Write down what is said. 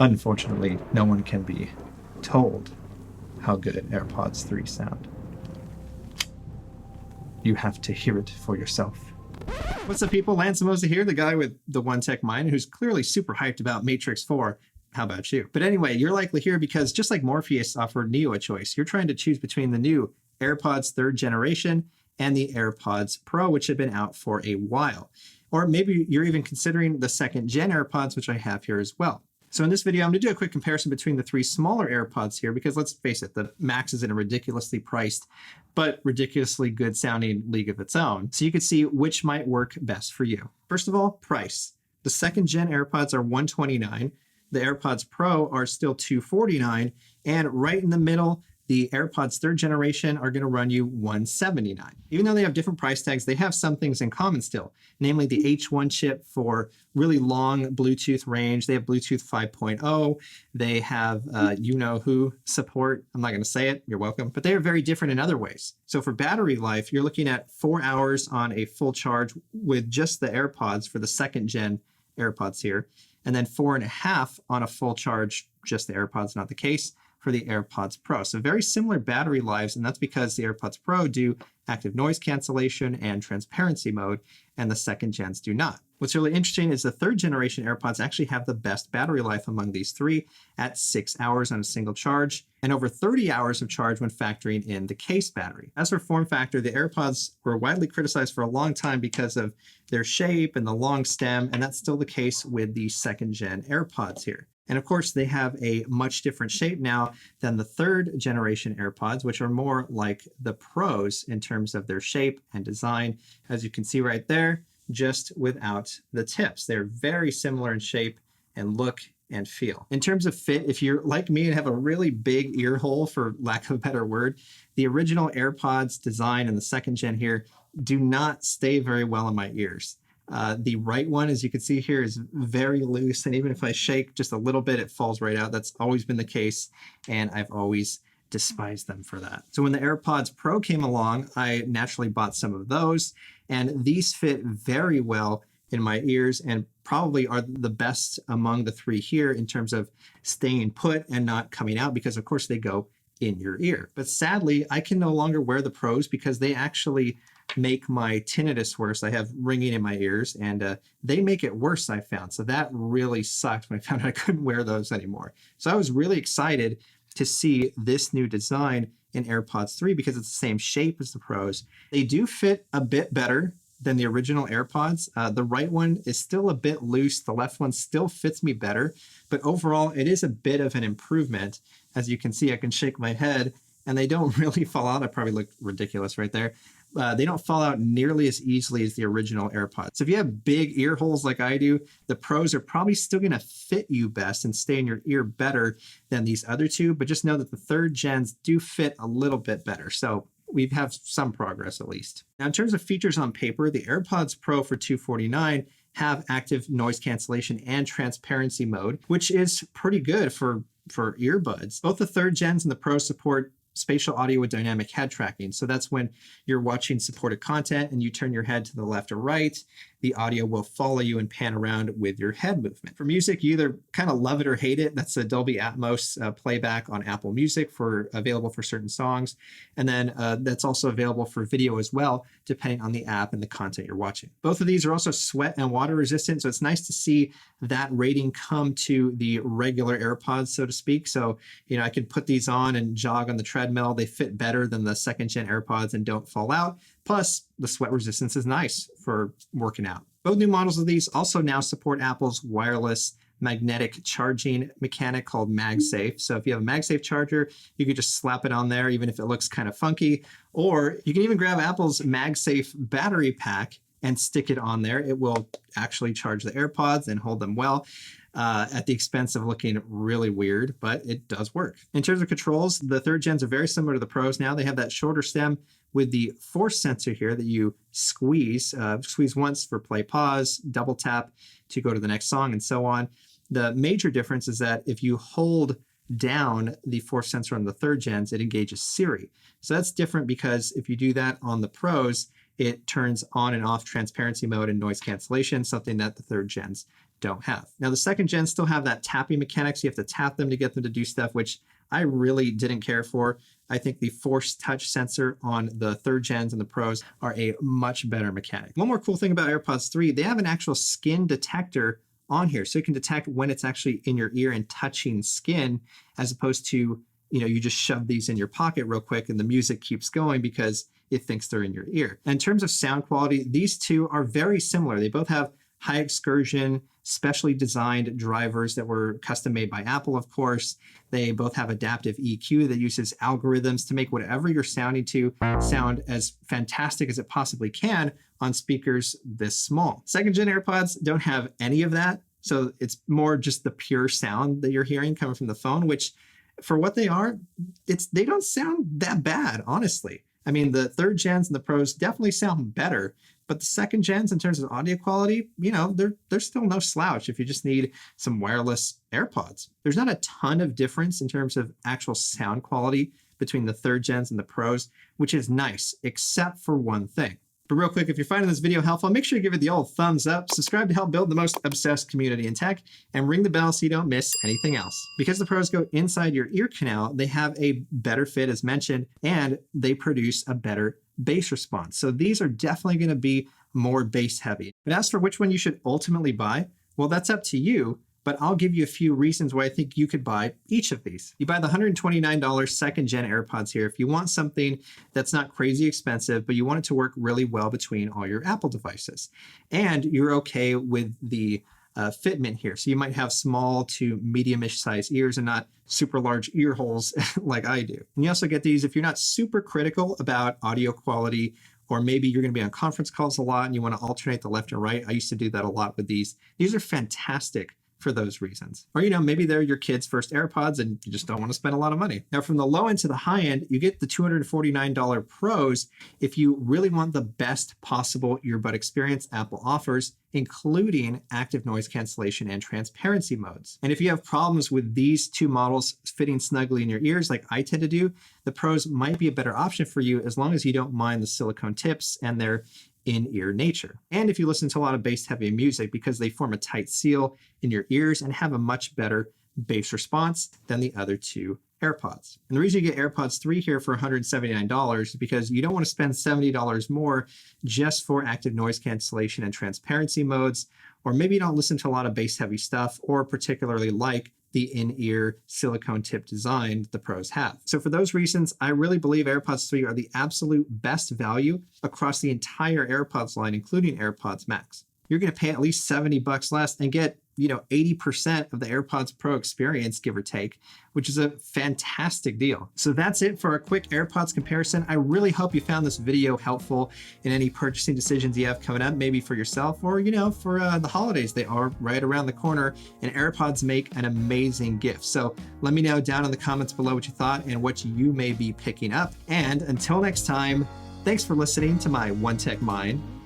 Unfortunately, no one can be told how good AirPods 3 sound. You have to hear it for yourself. What's up, people? Lance Mosa here, the guy with the One Tech Mind, who's clearly super hyped about Matrix 4. How about you? But anyway, you're likely here because just like Morpheus offered Neo a choice, you're trying to choose between the new AirPods 3rd generation and the AirPods Pro, which have been out for a while. Or maybe you're even considering the 2nd gen AirPods, which I have here as well. So in this video, I'm going to do a quick comparison between the 3 smaller AirPods here, because let's face it, the Max is in a ridiculously priced, but ridiculously good sounding league of its own. So you can see which might work best for you. First of all, price. The 2nd gen AirPods are $129. The AirPods Pro are still $249. And right in the middle, the AirPods 3rd generation are going to run you $179. Even though they have different price tags, they have some things in common still, namely the H1 chip for really long Bluetooth range. They have Bluetooth 5.0. They have you-know-who support. I'm not going to say it. You're welcome. But they are very different in other ways. So for battery life, you're looking at 4 hours on a full charge with just the AirPods for the 2nd gen AirPods here, and then 4.5 on a full charge, just the AirPods, not the case, for the AirPods Pro. So very similar battery lives, and that's because the AirPods Pro do active noise cancellation and transparency mode, and the 2nd gens do not. What's really interesting is the 3rd generation AirPods actually have the best battery life among these 3 at 6 hours on a single charge, and over 30 hours of charge when factoring in the case battery. As for form factor, the AirPods were widely criticized for a long time because of their shape and the long stem, and that's still the case with the 2nd gen AirPods here. And of course, they have a much different shape now than the 3rd generation AirPods, which are more like the Pros in terms of their shape and design. As you can see right there, just without the tips. They're very similar in shape and look and feel. In terms of fit, if you're like me and have a really big ear hole, for lack of a better word, the original AirPods design and the 2nd gen here do not stay very well in my ears. The right one, as you can see here, is very loose, and even if I shake just a little bit, it falls right out. That's always been the case, and I've always despised them for that. So when the AirPods Pro came along, I naturally bought some of those, and these fit very well in my ears and probably are the best among the 3 here in terms of staying put and not coming out, because of course they go in your ear. But sadly, I can no longer wear the Pros because they actually make my tinnitus worse. I have ringing in my ears, and they make it worse, I found. So that really sucked when I found out I couldn't wear those anymore. So I was really excited to see this new design in AirPods 3 because it's the same shape as the Pros. They do fit a bit better than the original AirPods. The right one is still a bit loose. The left one still fits me better, but overall it is a bit of an improvement. As you can see, I can shake my head and they don't really fall out. I probably look ridiculous right there. They don't fall out nearly as easily as the original AirPods. So if you have big ear holes like I do, the Pros are probably still going to fit you best and stay in your ear better than these other 2, but just know that the 3rd gens do fit a little bit better. So we have some progress at least. Now, in terms of features on paper, the AirPods Pro for $249 have active noise cancellation and transparency mode, which is pretty good for earbuds. Both the 3rd gens and the Pro support spatial audio with dynamic head tracking. So that's when you're watching supported content and you turn your head to the left or right, the audio will follow you and pan around with your head movement. For music, you either kind of love it or hate it. That's a Dolby Atmos playback on Apple Music available for certain songs. And then that's also available for video as well, depending on the app and the content you're watching. Both of these are also sweat and water resistant. So it's nice to see that rating come to the regular AirPods, so to speak. So, I can put these on and jog on the treadmill. They fit better than the 2nd gen AirPods and don't fall out. Plus, the sweat resistance is nice for working out. Both new models of these also now support Apple's wireless magnetic charging mechanic called MagSafe. So if you have a MagSafe charger, you could just slap it on there, even if it looks kind of funky. Or you can even grab Apple's MagSafe battery pack and stick it on there. It will actually charge the AirPods and hold them well. At the expense of looking really weird, but it does work. In terms of controls, the 3rd gens are very similar to the Pros now. They have that shorter stem with the force sensor here that you squeeze once for play pause, double tap to go to the next song, and so on. The major difference is that if you hold down the force sensor on the 3rd gens, it engages Siri. So that's different because if you do that on the Pros, it turns on and off transparency mode and noise cancellation, something that the 3rd gens don't have. Now, the second gen still have that tapping mechanics. You have to tap them to get them to do stuff, which I really didn't care for. I think the force touch sensor on the third gens and the Pros are a much better mechanic. One more cool thing about AirPods 3, they have an actual skin detector on here. So it can detect when it's actually in your ear and touching skin, as opposed to, you just shove these in your pocket real quick and the music keeps going because it thinks they're in your ear. And in terms of sound quality, these two are very similar. They both have high excursion, specially designed drivers that were custom made by Apple, of course. They both have adaptive EQ that uses algorithms to make whatever you're sounding to sound as fantastic as it possibly can on speakers this small. Second gen AirPods don't have any of that. So it's more just the pure sound that you're hearing coming from the phone, which for what they are, they don't sound that bad, honestly. I mean, the third gens and the Pros definitely sound better, but the second gens in terms of audio quality, they're still no slouch if you just need some wireless AirPods. There's not a ton of difference in terms of actual sound quality between the third gens and the Pros, which is nice, except for one thing. But real quick, if you're finding this video helpful, make sure you give it the old thumbs up, subscribe to help build the most obsessed community in tech, and ring the bell so you don't miss anything else. Because the Pros go inside your ear canal, they have a better fit as mentioned, and they produce a better bass response. So these are definitely going to be more bass heavy. But as for which one you should ultimately buy, well, that's up to you. But I'll give you a few reasons why I think you could buy each of these. You buy the $129 second gen AirPods here if you want something that's not crazy expensive, but you want it to work really well between all your Apple devices. And you're okay with the fitment here. So you might have small to medium-ish size ears and not super large ear holes like I do. And you also get these if you're not super critical about audio quality, or maybe you're going to be on conference calls a lot and you want to alternate the left and right. I used to do that a lot with these. These are fantastic for those reasons. Or, maybe they're your kid's first AirPods and you just don't want to spend a lot of money. Now, from the low end to the high end, you get the $249 Pros if you really want the best possible earbud experience Apple offers, including active noise cancellation and transparency modes. And if you have problems with these two models fitting snugly in your ears, like I tend to do, the Pros might be a better option for you as long as you don't mind the silicone tips and their in-ear nature. And if you listen to a lot of bass-heavy music, because they form a tight seal in your ears and have a much better bass response than the other two AirPods. And the reason you get AirPods 3 here for $179 is because you don't want to spend $70 more just for active noise cancellation and transparency modes, or maybe you don't listen to a lot of bass-heavy stuff, or particularly like the in-ear silicone tip design the Pros have. So for those reasons, I really believe AirPods 3 are the absolute best value across the entire AirPods line, including AirPods Max. You're going to pay at least $70 less and get 80% of the AirPods Pro experience, give or take, which is a fantastic deal. So that's it for a quick AirPods comparison. I really hope you found this video helpful in any purchasing decisions you have coming up, maybe for yourself or, for the holidays. They are right around the corner, and AirPods make an amazing gift. So let me know down in the comments below what you thought and what you may be picking up. And until next time, thanks for listening to my One Tech Mind.